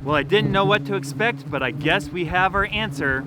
Well, I didn't know what to expect, but I guess we have our answer.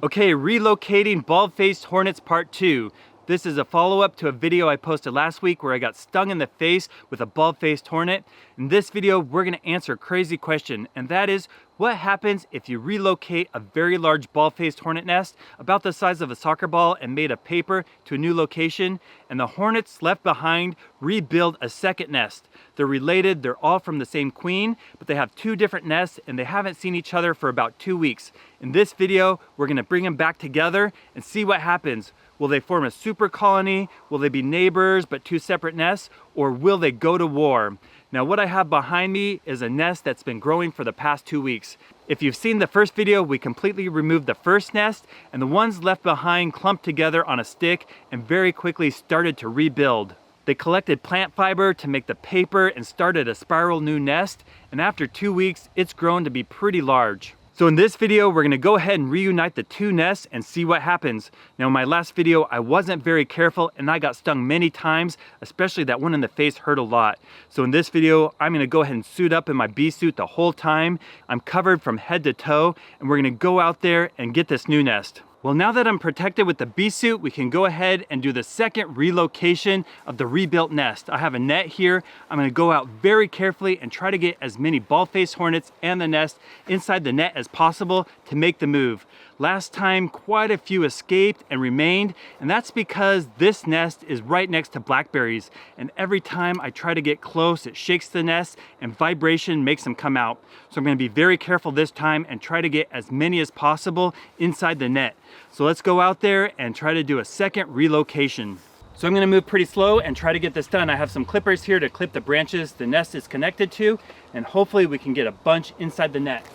Okay, relocating bald faced hornets part 2. This is a follow-up to a video I posted last week where I got stung in the face with a bald-faced hornet. In this video, we're gonna answer a crazy question, and that is, what happens if you relocate a very large bald-faced hornet nest about the size of a soccer ball and made of paper to a new location, and the hornets left behind rebuild a second nest? They're related, they're all from the same queen, but they have 2 different nests and they haven't seen each other for about 2 weeks. In this video, we're gonna bring them back together and see what happens. Will they form a super colony? Will they be neighbors but 2 separate nests? Or will they go to war? Now what I have behind me is a nest that's been growing for the past 2 weeks. If you've seen the first video, we completely removed the first nest and the ones left behind clumped together on a stick and very quickly started to rebuild. They collected plant fiber to make the paper and started a spiral new nest, and after 2 weeks, it's grown to be pretty large. So in this video, we're gonna go ahead and reunite the 2 nests and see what happens. Now in my last video, I wasn't very careful and I got stung many times, especially that one in the face hurt a lot. So in this video, I'm gonna go ahead and suit up in my bee suit the whole time. I'm covered from head to toe, and we're gonna go out there and get this new nest. Well, now that I'm protected with the bee suit, we can go ahead and do the second relocation of the rebuilt nest. I have a net here. I'm gonna go out very carefully and try to get as many bald-faced hornets and the nest inside the net as possible to make the move. Last time, quite a few escaped and remained, and that's because this nest is right next to blackberries. And every time I try to get close, it shakes the nest and vibration makes them come out. So I'm gonna be very careful this time and try to get as many as possible inside the net. So let's go out there and try to do a second relocation. So I'm gonna move pretty slow and try to get this done. I have some clippers here to clip the branches the nest is connected to, and hopefully we can get a bunch inside the net.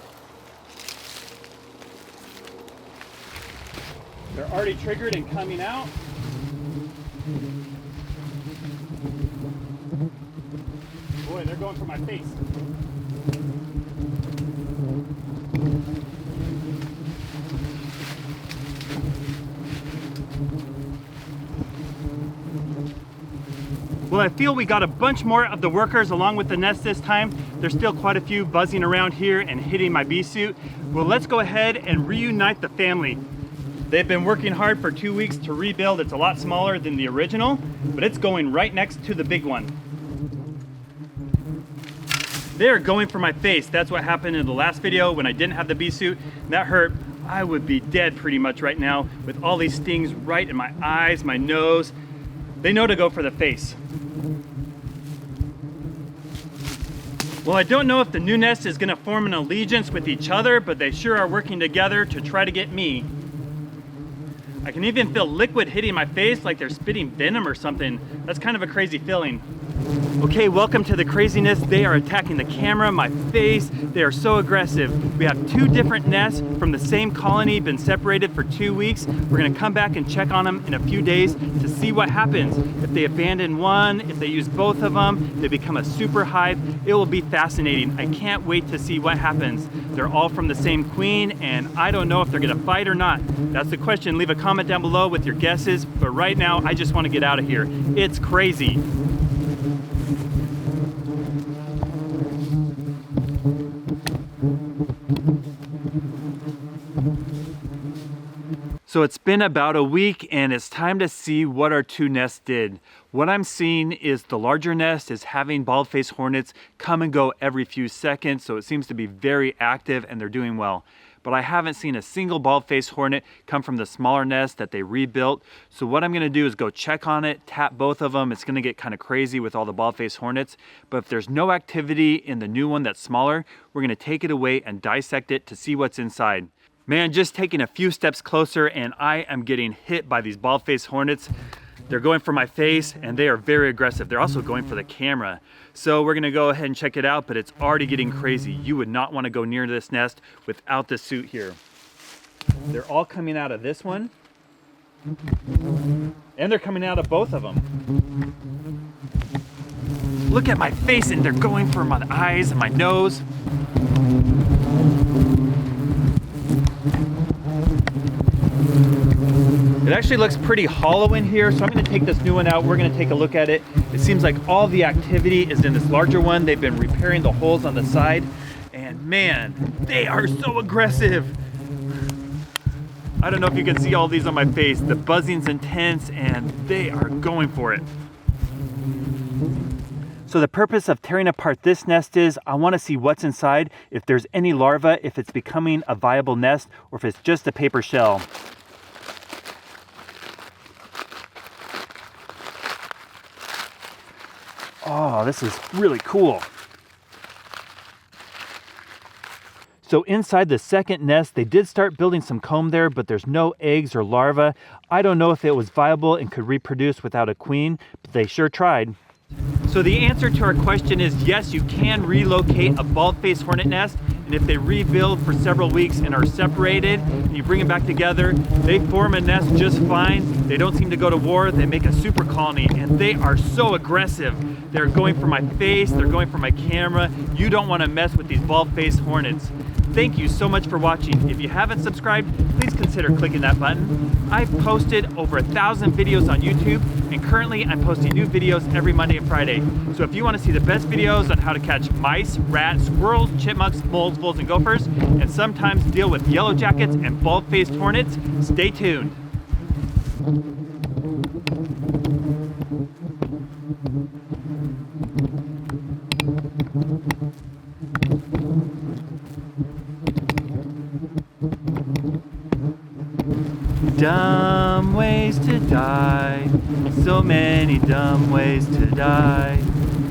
They're already triggered and coming out. Boy, they're going for my face. Well, I feel we got a bunch more of the workers along with the nest this time. There's still quite a few buzzing around here and hitting my bee suit. Well, let's go ahead and reunite the family. They've been working hard for 2 weeks to rebuild. It's a lot smaller than the original, but it's going right next to the big one. They're going for my face. That's what happened in the last video when I didn't have the bee suit. That hurt. I would be dead pretty much right now with all these stings right in my eyes, my nose. They know to go for the face. Well, I don't know if the new nest is gonna form an allegiance with each other, but they sure are working together to try to get me. I can even feel liquid hitting my face like they're spitting venom or something. That's kind of a crazy feeling. Okay, welcome to the craziness. They are attacking the camera, my face. They are so aggressive. We have 2 different nests from the same colony, been separated for 2 weeks. We're gonna come back and check on them in a few days to see what happens. If they abandon one, if they use both of them, they become a super hive. It will be fascinating. I can't wait to see what happens. They're all from the same queen, and I don't know if they're gonna fight or not. That's the question. Leave a comment down below with your guesses, but right now, I just wanna get out of here. It's crazy. So it's been about a week and it's time to see what our 2 nests did. What I'm seeing is the larger nest is having bald-faced hornets come and go every few seconds, so it seems to be very active and they're doing well. But I haven't seen a single bald-faced hornet come from the smaller nest that they rebuilt. So what I'm gonna do is go check on it, tap both of them. It's gonna get kind of crazy with all the bald-faced hornets. But if there's no activity in the new one that's smaller, we're gonna take it away and dissect it to see what's inside. Man, just taking a few steps closer and I am getting hit by these bald-faced hornets. They're going for my face and they are very aggressive. They're also going for the camera. So we're gonna go ahead and check it out, but it's already getting crazy. You would not wanna go near this nest without the suit here. They're all coming out of this one. And they're coming out of both of them. Look at my face and they're going for my eyes and my nose. It actually looks pretty hollow in here, so I'm gonna take this new one out. We're gonna take a look at it. It seems like all the activity is in this larger one. They've been repairing the holes on the side, and And man, they are so aggressive. I don't know if you can see all these on my face. The buzzing's intense and they are going for it. So the purpose of tearing apart this nest is I want to see what's inside, if there's any larvae, if it's becoming a viable nest, or if it's just a paper shell. Oh, this is really cool. So inside the second nest, they did start building some comb there, but there's no eggs or larvae. I don't know if it was viable and could reproduce without a queen, but they sure tried. So the answer to our question is yes, you can relocate a bald-faced hornet nest, and if they rebuild for several weeks and are separated, and you bring them back together, they form a nest just fine. They don't seem to go to war. They make a super colony, and they are so aggressive. They're going for my face, they're going for my camera. You don't want to mess with these bald-faced hornets. Thank you so much for watching. If you haven't subscribed, please consider clicking that button. I've posted over 1,000 videos on YouTube, and currently I'm posting new videos every Monday and Friday. So if you want to see the best videos on how to catch mice, rats, squirrels, chipmunks, moles, voles, and gophers, and sometimes deal with yellow jackets and bald-faced hornets, stay tuned. Dumb ways to die, so many dumb ways to die.